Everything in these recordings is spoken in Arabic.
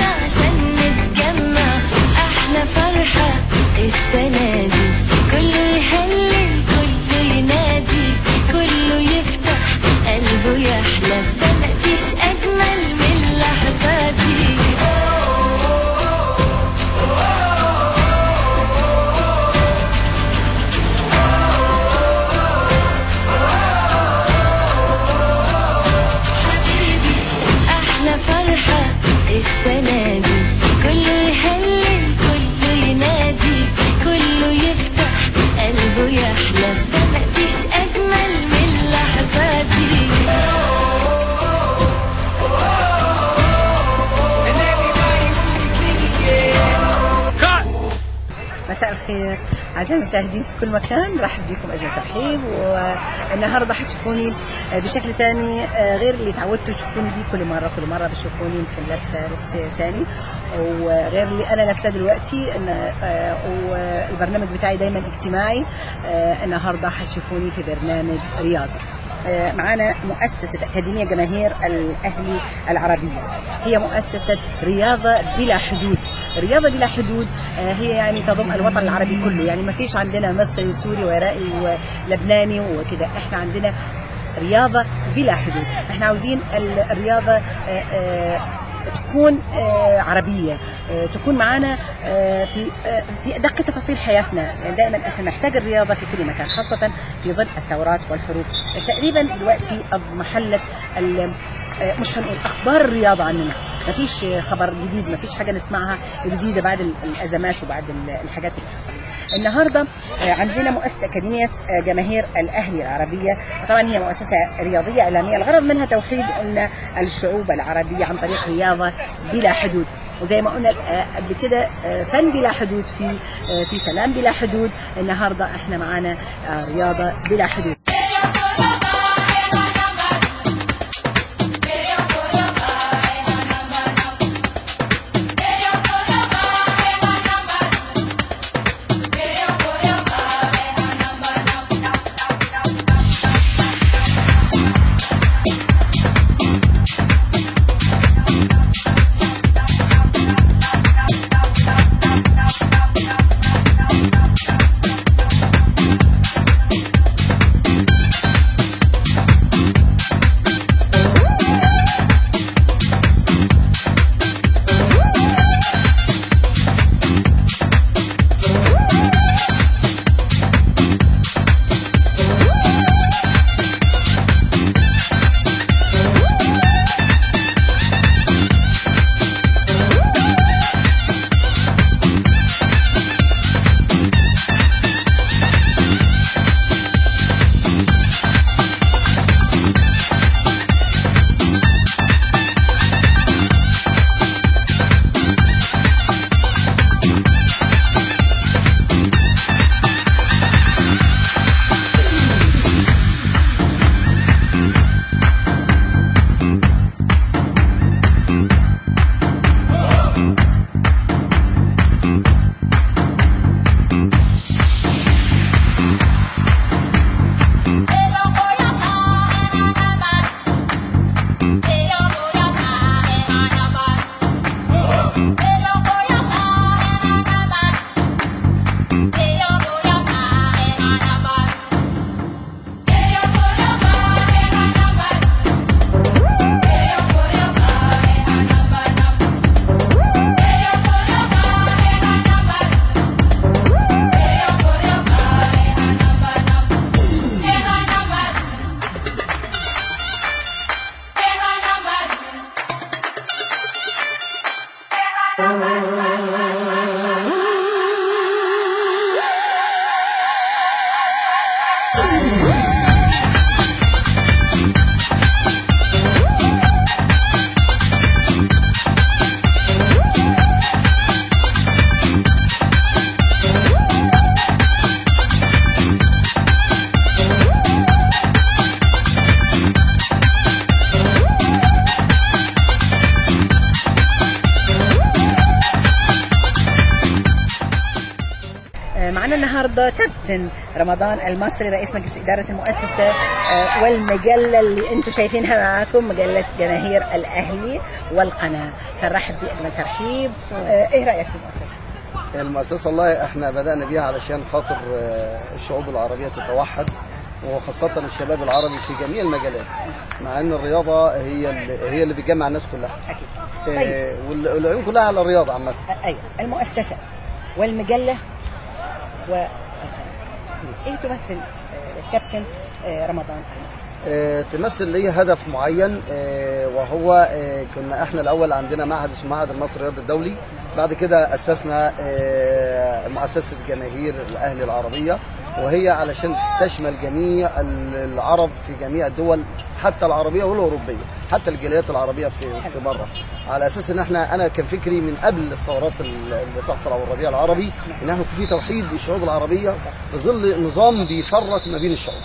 عشان نتجمع، احلى فرحة السنة دي. كله يهلل كله ينادي، كله يفتح قلبه يحلم، ده مفيش اجمل من اللحظة دي. حبيبي احلى فرحة السنة دي، كله يهلل كله ينادي، كله يفتح قلبه يحلم، ده مفيش اجمل من اللحظة دي. مساء الخير أعزائي المشاهدين في كل مكان، رحب بكم أجمل ترحيب. والنهارده حتشوفوني بشكل تاني غير اللي تعودتوا تشوفوني بيه كل مرة بتشوفوني يمكن لابسة لبس تاني وغير اللي أنا لابسة دلوقتي. والبرنامج بتاعي دايما اجتماعي. النهارده حتشوفوني في برنامج رياضي. معانا مؤسسة أكاديمية جماهير الأهلي العربية، هي مؤسسة رياضة بلا حدود. رياضة بلا حدود هي يعني تضم الوطن العربي كله، يعني ما فيش عندنا مصري وسوري وعراقي ولبناني وكده، احنا عندنا رياضة بلا حدود. احنا عاوزين الرياضة تكون عربية، تكون معنا في أدق تفاصيل حياتنا. يعني دائما احنا نحتاج الرياضة في كل مكان، خاصة في ظل الثورات والحروب. تقريبا دلوقتي محلت مش هنقول اخبار الرياضه عننا، ما فيش خبر جديد، ما فيش حاجه نسمعها جديده بعد الازمات وبعد الحاجات اللي بتحصل. النهارده عندنا مؤسسه اكاديميه جماهير الاهلي العربيه. طبعا هي مؤسسه رياضيه اعلاميه، الغرض منها توحيد قلنا الشعوب العربيه عن طريق رياضه بلا حدود. وزي ما قلنا قبل كده فن بلا حدود، في سلام بلا حدود. النهارده احنا معانا رياضه بلا حدود. النهارده كابتن رمضان المصري رئيس مجلس إدارة المؤسسة والمجلة اللي انتم شايفينها معاكم، مجلة جماهير الأهلي والقناة. فنرحب بأجمل ترحيب. ايه رأيك في المؤسسة؟ المؤسسة والله احنا بدأنا بيها علشان خاطر الشعوب العربية تتوحد، وخاصة الشباب العربي في جميع المجالات، مع ان الرياضة هي اللي بتجمع الناس كلها. أكيد. طيب. والعيون كلها على الرياضة عامة. أيوة، المؤسسة والمجلة والقناة ايه تمثل الكابتن رمضان المصري؟ تمثل لي هدف معين، وهو كنا احنا الاول عندنا معهد اسمه معهد المصري الرياضي الدولي، بعد كده اسسنا مؤسسه جماهير الاهلي العربيه، وهي علشان تشمل جميع العرب في جميع الدول، حتى العربيه والاوروبيه، حتى الجاليات العربيه في بره، على اساس ان انا كان فكري من قبل الثورات اللي تحصل على الربيع العربي ان احنا في توحيد الشعوب العربيه في ظل نظام بيفرق ما بين الشعوب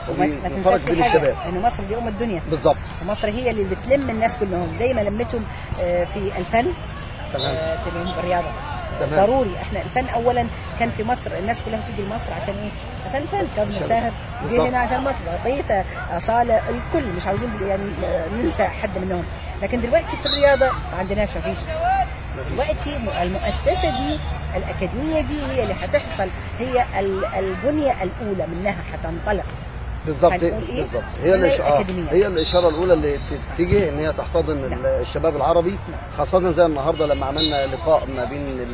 وما تنساش بين الشباب. ان مصر دي الدنيا بالظبط، ومصر هي اللي بتلم الناس كلهم زي ما لمتهم في الفن. تمام. تلمهم بالرياضه. تمام. ضروري احنا الفن اولا كان في مصر، الناس كلها بتيجي لمصر عشان ايه؟ عشان الفن. كاظم الساهر جه هنا عشان مصر، بيتا، أصالة، الكل مش عاوزين يعني ننسى حد منهم. لكن دلوقتي في الرياضه ما عندناش، مفيش. دلوقتي المؤسسه دي الاكاديميه دي هي اللي هتحصل، هي البنيه الاولى منها هتنطلق. بالظبط. إيه؟ بالظبط، هي الاشاره الاولى اللي تتجه ان هي تحتضن الشباب العربي، خاصه زي النهارده لما عملنا لقاء ما بين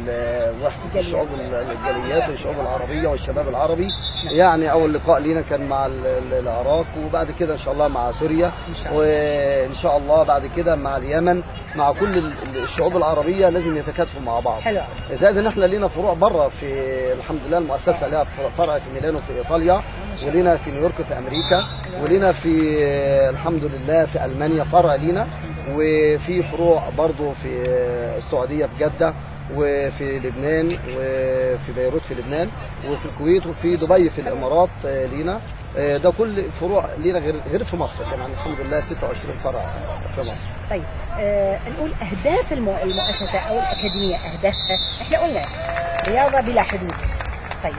وحده الشعوب الجاليات والشعوب العربيه والشباب العربي. يعني اول لقاء لينا كان مع العراق، وبعد كده ان شاء الله مع سوريا، وان شاء الله بعد كده مع اليمن، مع كل الشعوب العربيه لازم يتكاتفوا مع بعض. حلو. زائد ان احنا لينا فروع بره، في الحمد لله المؤسسه لها فرع في ميلانو في ايطاليا، ولينا في نيويورك في امريكا، ولينا في الحمد لله في المانيا فرع لينا، وفي فروع برضه في السعوديه في جده، وفي لبنان، وفي بيروت في لبنان، وفي الكويت، وفي دبي في الامارات لينا. ده كل فروع لينا غير في مصر كمان الحمد لله 26 فرع في مصر. طيب نقول اهداف المؤسسه او الاكاديميه، اهدافها احنا قلنا رياضه بلا حدود. طيب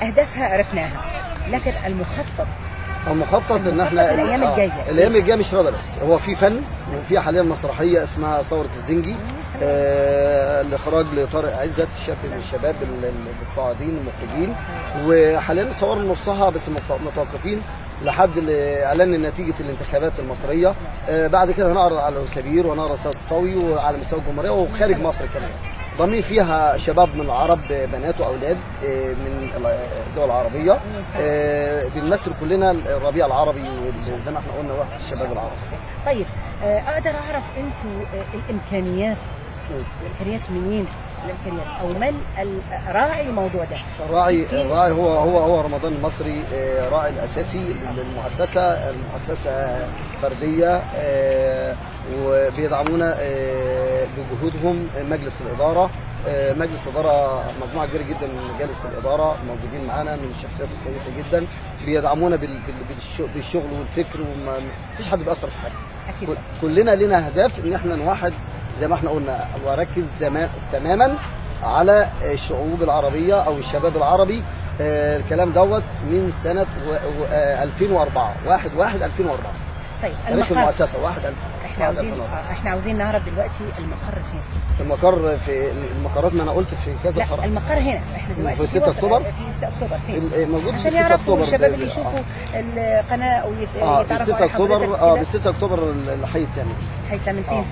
اهدافها عرفناها، لكن المخطط ان احنا الايام الجايه مش رياضه بس، هو في فن، وفي حاليا مسرحيه اسمها ثوره الزنجي، الاخراج لطارق عزت، شاب من الشباب الصاعدين المخرجين، وحاليا صورنا نصها بس متوقفين لحد اعلان نتيجه الانتخابات المصريه. بعد كده هنعرض على السبير ونعرض صوت الصاوي وعلى مستوى الجمهوريه وخارج مصر كمان، ضمين فيها شباب من العرب، بنات واولاد من الدول العربيه، بنمثل كلنا الربيع العربي زي ما احنا قلنا وحده الشباب العربي. طيب اقدر اعرف انتوا الامكانيات منين؟ الامكانيات او من راعي الموضوع ده؟ الراعي هو رمضان المصري، راعي الاساسي للمؤسسه. المؤسسه فرديه، وبيدعمونا بجهودهم مجلس الاداره. مجلس الاداره مجموعه كبيره جدا من مجالس الاداره موجودين معانا، من الشخصيات الكويسه جدا، بيدعمونا بالشغل والفكر، ومفيش حد بيأثر في حاجه. أكيد. كلنا لنا اهداف ان احنا نوحد زي ما احنا قلنا، واركز تماما على الشعوب العربيه او الشباب العربي. الكلام دوت من سنه 2004 1/1/2004. طيب تاريخ المؤسسه 1/1/2004. احنا عاوزين نعرف دلوقتي المقر فين؟ المقر في المقرات، ما انا قلت في كذا فرع. لا المقر هنا، احنا دلوقتي في 6 اكتوبر. في 6 اكتوبر فين؟ موجود في 6 عشان يعرفوا الشباب اللي يشوفوا القناه ويتعرفوا في 6 اكتوبر. في 6 اكتوبر الحي الثامن. الحي الثامن فين؟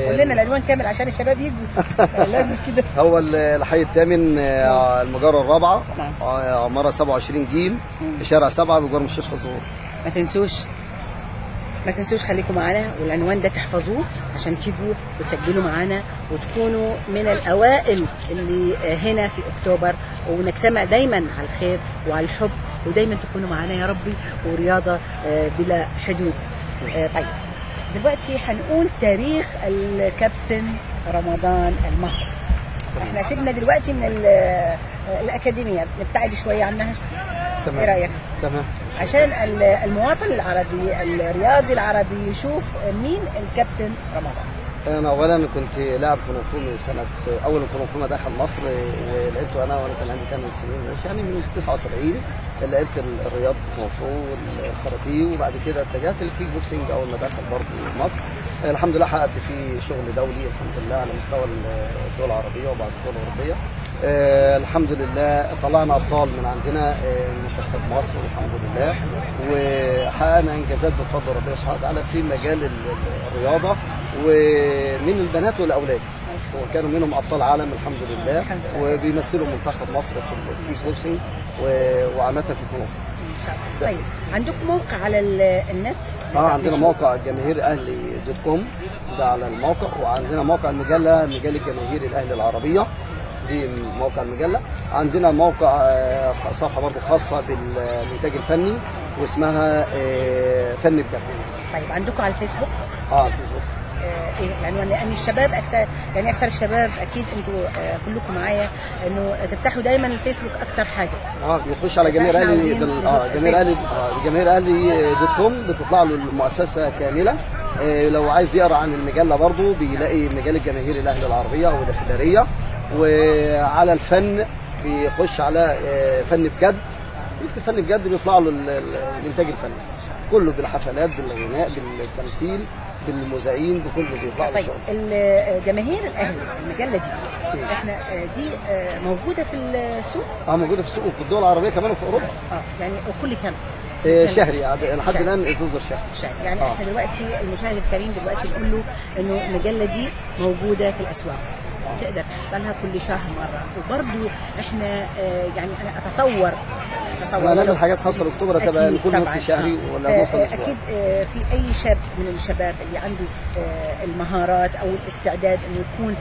قول لنا العنوان كامل عشان الشباب يجوا. لازم كده. هو الحي الثامن، المجره الرابعه، عماره 27 جيم، في شارع 7 بجوار مستشفى الزهور. ما تنسوش خليكم معانا، والعنوان ده تحفظوه عشان تيجوا وتسجلوا معانا وتكونوا من الأوائل اللي هنا في أكتوبر، ونجتمع دايما على الخير وعلى الحب، ودايما تكونوا معانا يا ربي، ورياضة بلا حدود. طيب دلوقتي هنقول تاريخ الكابتن رمضان المصري. احنا سيبنا دلوقتي من الأكاديمية، نبتعد شوية عنها. تمام. ايه رأيك؟ تمام. عشان المواطن العربي الرياضي العربي يشوف مين الكابتن رمضان. انا اولا كنت لاعب كونغ فو من سنه اول الكونغ فو ما دخل مصر، ولعبته انا وانا كان عندي 8 سنين، مش يعني من 79 لعبت الرياضه الكونغ فو والكاراتيه، وبعد كده اتجهت للكيك بوكسنج اول ما دخل برضه مصر. الحمد لله حققت فيه شغل دولي الحمد لله على مستوى الدول العربيه وبعض الدول الاوروبيه. الحمد لله طلعنا ابطال من عندنا منتخب مصر الحمد لله، وحققنا انجازات بفضل ربنا سبحانه وتعالى في مجال الرياضه ومن البنات والاولاد، وكانوا منهم ابطال عالم الحمد لله، وبيمثلوا منتخب مصر في الكيك بوكسنج وعامه في الكونغ فو. طيب عندكم موقع على النت؟ عندنا موقع جماهير اهلي .com ده على الموقع، وعندنا موقع المجله مجله جماهير الاهلي العربيه دي موقع المجله. عندنا موقع صفحه برضه خاصه بالانتاج الفني واسمها فن بجد. طيب عندكم على الفيسبوك؟ على الفيسبوك. ايه يعني لان الشباب اكثر، يعني اكثر الشباب اكيد انتوا كلكم معايا انه تفتحوا دايما الفيسبوك اكثر حاجه. بيخش على جماهير اهلي جماهير اهلي .com بتطلع له المؤسسه كامله. لو عايز يقرا عن المجله برضه بيلاقي مجله جماهير الاهلي العربيه او الداخليه. وعلى الفن بيخش على فن بجد، يكتب فن بجد بيطلع له الانتاج الفني كله، بالحفلات بالغناء بالتمثيل بالمذيعين بكله بيطلع له. طيب جماهير الاهلي المجله دي احنا دي موجوده في السوق؟ موجوده في السوق وفي الدول العربية كمان وفي اوروبا. يعني وكل كام؟ شهري لحد الان تصدر شهري. يعني احنا دلوقتي المشاهد الكريم دلوقتي بنقول له انه المجله دي موجوده في الاسواق، تقدر تحصلها كل شهر مره. وبرضه احنا يعني انا اتصور نعمل حاجات خاصه لاكتوبر تبقى لكل نص شهري ولا نص اسبوع. اكيد في اي شاب من الشباب اللي عنده المهارات او الاستعداد انه يكون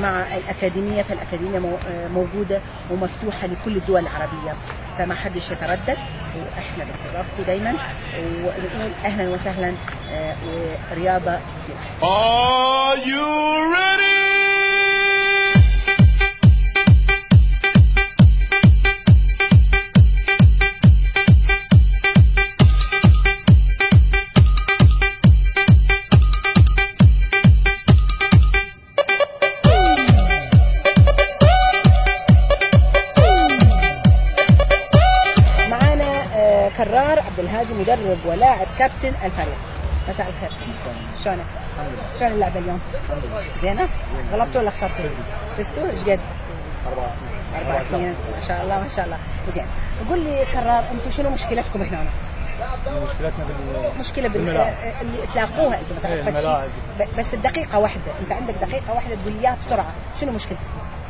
مع الاكاديميه، فالاكاديميه موجوده ومفتوحه لكل الدول العربيه، فما حدش يتردد، واحنا بنترافقوا دايما ونقول اهلا وسهلا ورياضه. Are you ready? كرار عبد الهادي مدرب ولاعب كابتن الفريق. مساء الخير. شلونك؟ شلون اللعبه اليوم؟ زينه؟ غلبتوا ولا خسرتوا؟ فزتوا؟ ايش قد؟ 4-2 ما شاء الله ما شاء الله. زين قول لي كرار انتم شنو مشكلتكم هنا؟ مشكلة اللي تلاقوها انتم مثلا بس الدقيقة واحدة، انت عندك دقيقة واحدة تقول لي اياها بسرعة، شنو مشكلتك؟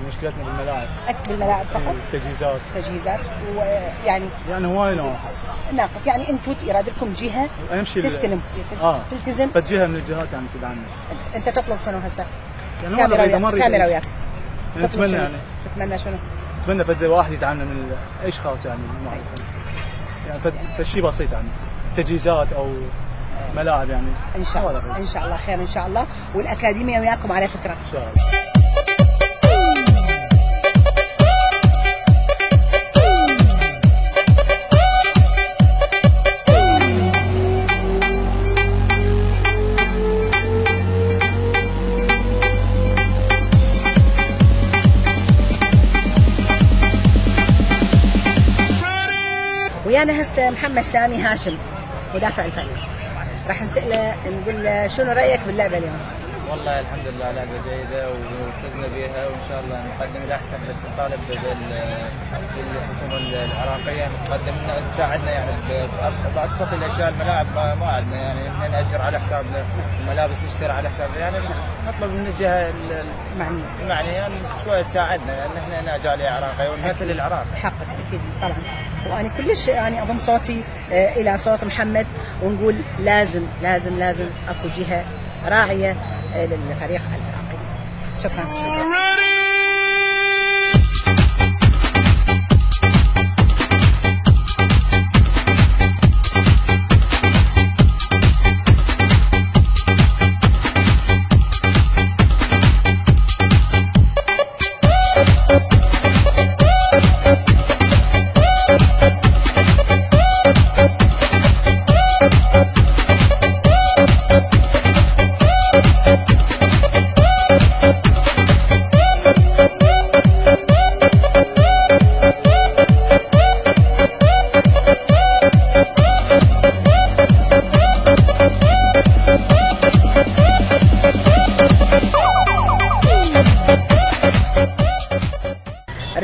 مشكلتنا بالملاعب. بالملاعب فقط؟ تجهيزات ويعني هواي ناقص. يعني انتم يراد لكم جهة تستلم تلتزم جهة من الجهات يعني كذا عندنا. انت تطلب شنو هسه؟ كاميرا وياك. نتمنى شنو؟ نتمنى فد واحد يتعلم من الاشخاص يعني فشي بسيط يعني تجهيزات او ملاعب يعني. ان شاء الله ان شاء الله خير ان شاء الله. والاكاديميه وياكم على فكره ان شاء الله. ويانا هسه محمد سامي هاشم مدافع الفريق، راح نسأله نقول له شنو رأيك باللعبة اليوم؟ والله الحمد لله لعبة جيدة وفزنا بها وإن شاء الله نقدم الأحسن، بس نطالب بالحكومة العراقية تقدم لنا تساعدنا يعني بأبسط الأشياء. الملاعب ما عندنا يعني نأجر على حساب الملابس، نشتري على حساب، يعني نطلب من الجهة المعنية يعني شوية تساعدنا، لأن احنا هنا جالية عراقية ونمثل العراق. حقك أكيد طبعا. وأنا كلش يعني أضم صوتي إلى صوت محمد ونقول لازم لازم لازم أكو جهة راعية للفريق العراقي. شكرا.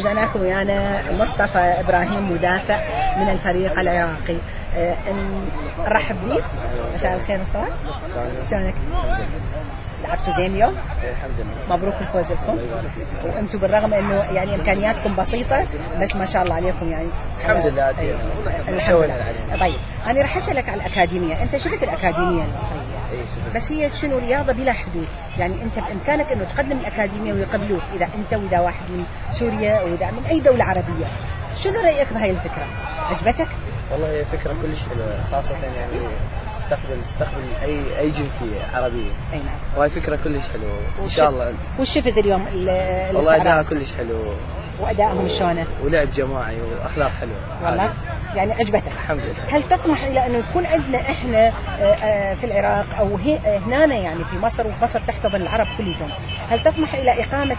رجعناك ويانا مصطفى إبراهيم مدافع من الفريق العراقي. نرحب بيك. مساء الخير مصطفى. شلونك؟ لعبتوا زين اليوم؟ الحمد لله. مبروك الفوز لكم. وانتم بالرغم انه يعني امكانياتكم بسيطه بس ما شاء الله عليكم يعني. الحمد لله. الحمد لله. طيب انا راح اسالك على الاكاديميه، انت شفت الاكاديميه المصريه؟ بس هي شنو رياضه بلا حدود، يعني انت بامكانك انه تقدم الاكاديميه ويقبلوك اذا انت واذا واحد من سوريا واذا من اي دوله عربيه. شنو رايك بهاي الفكره؟ عجبتك؟ والله هي فكرة كلش حلوة، خاصة يعني تستقبل أي جنسية عربية. اي نعم. وهي فكرة كلش حلوة إن شاء الله. وش شفت اليوم والله أداء كلش حلو وأدائهم شلونه؟ ولعب جماعي وأخلاق حلوة. والله يعني عجبتك؟ الحمد لله. هل تطمح إلى أنه يكون عندنا إحنا في العراق أو هنا يعني في مصر، ومصر تحتضن العرب كلهم، هل تطمح إلى إقامة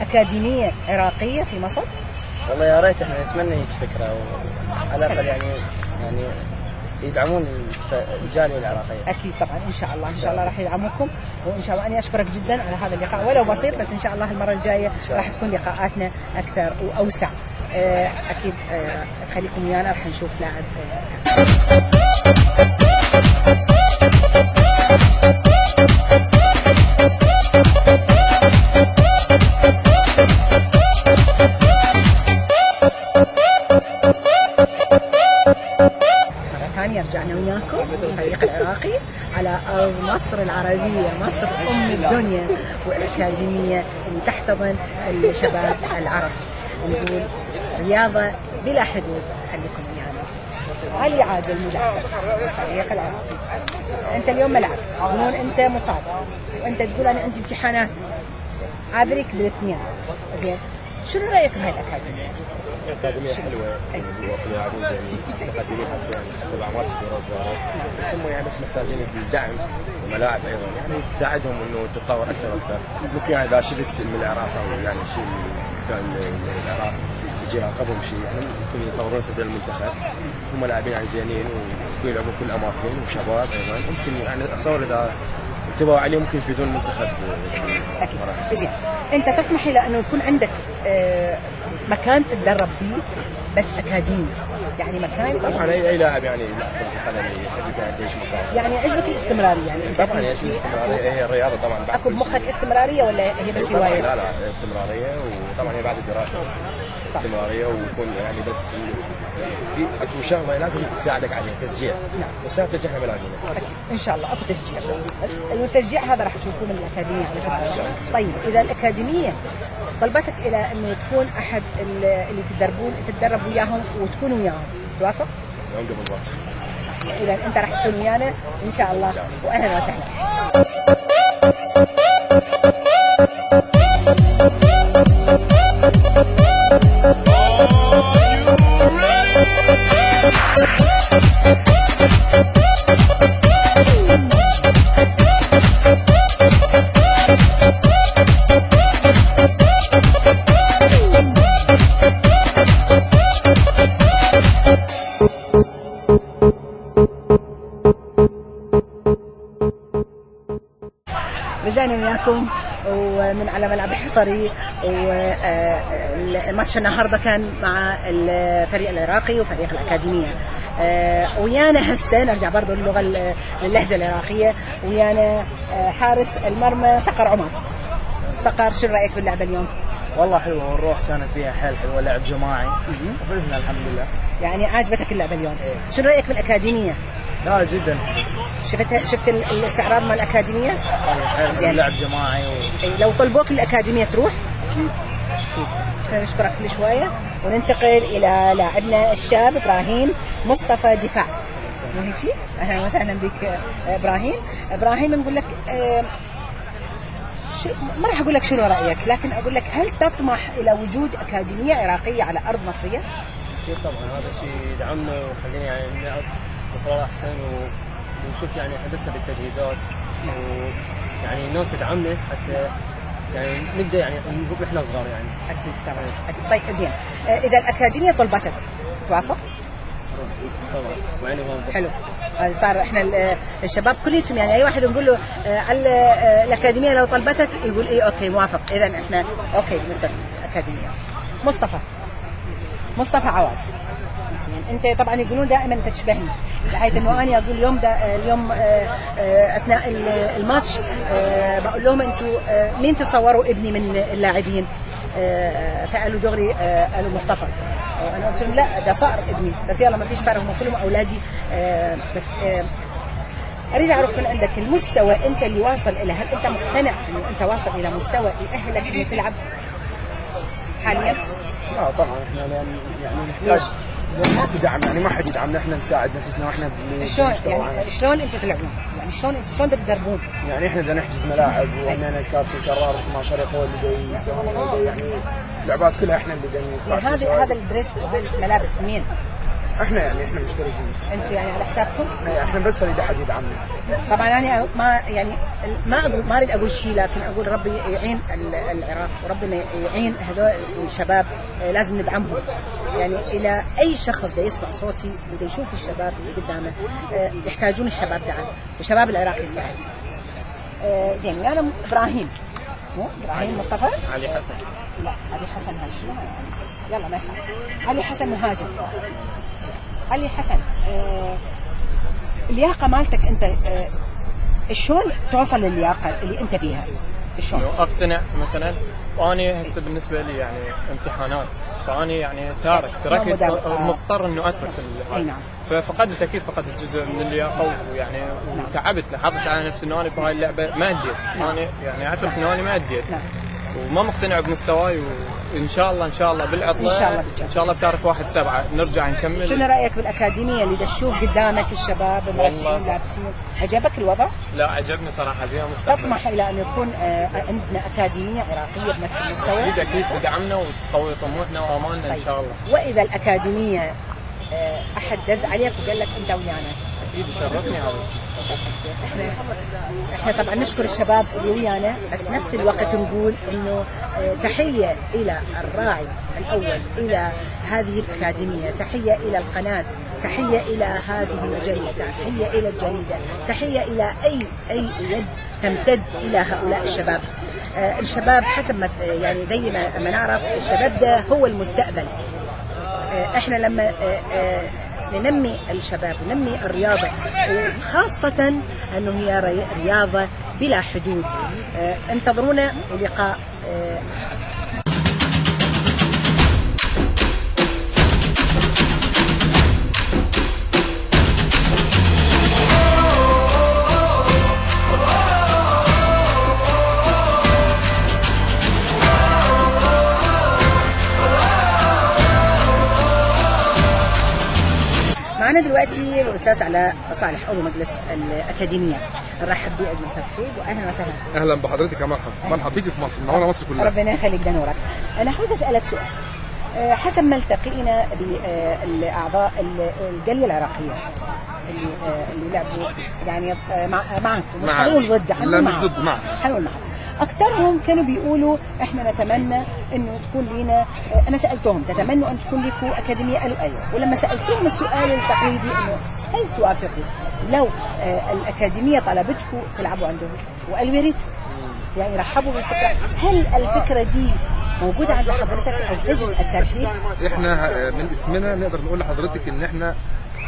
أكاديمية عراقية في مصر؟ والله يا ريت، احنا نتمنى هيك فكرة وعلى الأقل يعني يدعمون الجالية العراقية. أكيد طبعا إن شاء الله، إن شاء الله راح يدعموكم، وإن شاء الله أنا أشكرك جدا على هذا اللقاء ولو بسيط، بس إن شاء الله المرة الجاية راح تكون لقاءاتنا أكثر وأوسع. أكيد خليكم ويانا راح نشوف لاعب. رجعنا وياكم الفريق العراقي على أرض مصر العربية، مصر أم الدنيا والأكاديمية اللي تحتضن الشباب العرب. نقول رياضة بلا حدود. خليكم ويانا. علي عادل مدافع الفريق العراقي. أنت اليوم ما لعبت، يقولون أنت مصاب، وأنت تقول أنا عندي امتحانات، عابرك بالاثنين. زين، شنو رأيك بهاي الأكاديمية؟ أكاديمية حلوة ويلعبون زين، مقدمين حتى بأعمار كبيرة وصغيرة، بس هم يعني بس محتاجين الدعم وملاعب أيضا يعني تساعدهم إنه تتطور أكثر وأكثر. ممكن يعني إذا شفت من العراق أو يعني شيء كان العراق يجي يراقبهم شيء يعني ممكن يطورون سبيل المنتخب. هم لاعبين يعني زينين ويلعبون كل الأماكن وشباب أيضا، ممكن يعني أتصور إذا انتبهوا عليه ممكن يفيدون المنتخب. أكيد. زين، أنت تطمح إلى أنه يكون عندك مكان تتدرب فيه بس أكاديمي، يعني مكان طبعا أي لاعب يعني لاعب القدم يحب يعيش مكان. يعني عجبك الاستمرارية؟ يعني طبعا يعيش الاستمرارية، هي الرياضة طبعا. أكو بمخك استمرارية ولا هي بس هواية؟ لا استمرارية، وطبعا هي بعد الدراسة استمرارية، ويكون يعني بس في اكو شغله لازم تساعدك عليها تشجيع. نعم. بس هذا تشجيع بلاقينا. ان شاء الله اكو تشجيع، والتشجيع هذا راح تشوفوه من الاكاديميه على فكره. طيب اذا الاكاديميه طلبتك الى انه تكون احد اللي تتدرب وياهم وتكونوا وياهم، توافق؟ يوم قبل الوقت. اذا انت راح تكون ويانا ان شاء الله، واهلا وسهلا. رجعنا وياكم ومن على ملعب الحصري، والماتش النهارده كان مع الفريق العراقي وفريق الأكاديمية. ويانا هسه نرجع برضو للهجة العراقية، ويانا حارس المرمى صقر عمر. صقر، شو رأيك باللعبة اليوم؟ والله حلوة، والروح كانت فيها حيل حلوة، لعب جماعي وفزنا الحمد لله. يعني عجبتك اللعبة اليوم؟ شو رأيك بالأكاديمية؟ لا جدا. شفت الاستعراض مع الأكاديمية؟ زين، لعب جماعي لو طلبوك الأكاديمية تروح؟ نشكرك كل شوية وننتقل إلى لاعبنا الشاب إبراهيم مصطفى دفاع. مو هيك شيء؟ أهلا وسهلا بك إبراهيم. نقول لك ما راح أقول لك شنو رأيك، لكن أقول لك هل تطمح إلى وجود أكاديمية عراقية على أرض مصرية؟ أكيد طبعا، هذا الشيء يدعمنا ويخلينا يعني نلعب بصورة أحسن، ونشوف يعني احنا لسه بالتجهيزات، ويعني الناس تدعمنا حتى يعني نبدا يعني نقول احنا صغار يعني. اكيد طبعا اكيد. طيب زين، اذا الاكاديميه طلبتك توافق؟ طبعا اسمعيني ما حلو. هذا صار احنا الشباب كليتهم يعني اي واحد نقول له على الاكاديميه لو طلبتك يقول ايه اوكي موافق. اذا احنا اوكي بالنسبه للاكاديميه. مصطفى عوض. انت طبعا يقولون دائما انت تشبهني، بحيث انه انا اقول اليوم اثناء الماتش بقول لهم انتم مين تصوروا ابني من اللاعبين؟ فقالوا دغري قالوا مصطفى. انا قلت لهم لا ده صقر ابني، بس يلا ما فيش فرق، هم كلهم اولادي. بس اريد اعرف من عندك المستوى انت اللي واصل الى، هل انت مقتنع انه انت واصل الى مستوى يأهلك انه تلعب حاليا؟ لا طبعا احنا يعني نحتاج دعم، يعني ما حد يدعمنا، احنا نساعد نفسنا واحنا شلون انتم تلعبون؟ يعني شلون تتدربون؟ يعني احنا بدنا نحجز ملاعب، وعندنا الكابتن قرار مع فريق هو اللي يسوي يعني لعبات كلها احنا اللي بدنا نساعد. هذا الدريس والملابس مين؟ احنا مشتركين. انتوا يعني على حسابكم؟ احنا بس اللي حد يدعمنا. طبعا انا ما اريد اقول شيء، لكن اقول ربي يعين العراق، وربنا يعين هذول الشباب، لازم ندعمهم. يعني الى اي شخص بده يسمع صوتي بده يشوف الشباب اللي قدامه، يحتاجون الشباب دعم، والشباب العراقي يستاهل. زين انا ابراهيم، مو ابراهيم مصطفى؟ علي حسن. لا علي حسن هاي شنو يعني؟ يلا ما يخالف. علي حسن مهاجم. علي حسن، اللياقة مالتك أنت شلون توصل للياقة اللي أنت فيها؟ شلون؟ أقتنع مثلا، وأنا هسه بالنسبة لي يعني امتحانات، فأني يعني تركت مضطر إنه أترك نعم. ففقدت أكيد فقدت جزء من اللياقة، ويعني وتعبت، لاحظت على نفسي إنه أنا في هاي اللعبة ما أديت، أنا يعني أعترف إنه أنا ما أديت. وما مقتنع بمستواي، وان شاء الله بالعطله ان شاء الله بتاريخ 1/7 نرجع نكمل. شنو رايك بالاكاديميه اللي دشوف قدامك الشباب لابسين؟ عجبك الوضع؟ لا عجبني صراحه، فيها مستقبل. تطمح الى ان يكون عندنا اكاديميه عراقيه بنفس المستوى؟ اكيد تدعمنا وتقوي طموحنا وامالنا. طيب. ان شاء الله. واذا الاكاديميه احد دز عليك وقال لك انت ويانا؟ اكيد يشرفني هذا الشيء. احنا طبعا نشكر الشباب اللي ويانا، بس نفس الوقت نقول انه تحيه الى الراعي الاول، الى هذه الاكاديميه، تحيه الى القناه، تحيه الى هذه المجله، تحيه الى الجريده، تحيه الى اي يد تمتد الى هؤلاء الشباب. الشباب حسب ما يعني زي ما نعرف، الشباب ده هو المستقبل. احنا لما ننمي الشباب، ننمي الرياضة، وخاصة أنه هي رياضة بلا حدود. انتظرونا للقاء. معنا دلوقتي الأستاذ علاء صالح عضو مجلس الأكاديمية. نرحب بيه أجمل ترحيب وأهلا وسهلا. أهلا بحضرتك يا مرحبا بيكي في مصر، منورة مصر كلها. ربنا يخليك، ده نورك. أنا عاوز أسألك سؤال. حسب ما التقينا بالأعضاء الجالية العراقية اللي لعبوا يعني معكم، مش حنقول ضد، لا مش ضد، معك، حنقول معك. أكثرهم كانوا بيقولوا إحنا نتمنى إنه تكون لنا، أنا سألتهم تتمنوا أن تكون لكم أكاديمية؟ قالوا أيوة. ولما سألتهم السؤال التقليدي إنه هل توافقوا لو الأكاديمية طلبتكم تلعبوا عندهم؟ وقالوا يا ريت، يعني رحبوا بالفكرة. هل الفكرة دي موجودة عند حضرتك أو تجد الترحيب؟ إحنا من اسمنا نقدر نقول لحضرتك إن إحنا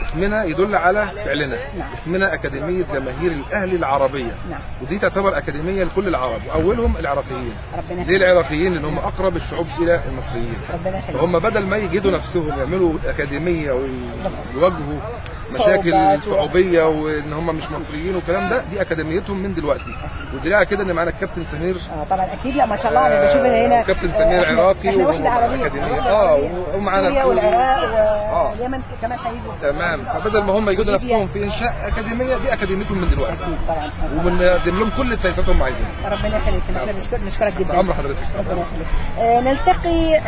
اسمنا يدل على فعلنا. نعم. اسمنا أكاديمية جماهير الأهلي العربية. نعم. ودي تعتبر أكاديمية لكل العرب، وأولهم العراقيين. ليه العراقيين؟ لأن هم أقرب الشعوب إلى المصريين. فهم بدل ما يجدوا نفسهم يعملوا أكاديمية ويواجهوا مشاكل صعوبية وإن هم مش مصريين والكلام ده، دي أكاديميتهم من دلوقتي. ودليل كده إن معانا الكابتن سمير. طبعا أكيد، لا ما شاء الله أنا بشوف هنا كابتن سمير عراقي، احنا وحدة عربية. ومعانا سوريا والعراق واليمن كمان هيجوا. تمام. فبدل ما هم يجدوا نفسهم في إنشاء أكاديمية، دي أكاديميتهم من دلوقتي. أكيد طبعا. وبنقدم لهم كل التيسيرات هم عايزينها. ربنا يخليك، نشكرك جدا. عمر حضرتك. ربنا يخليك. نلتقي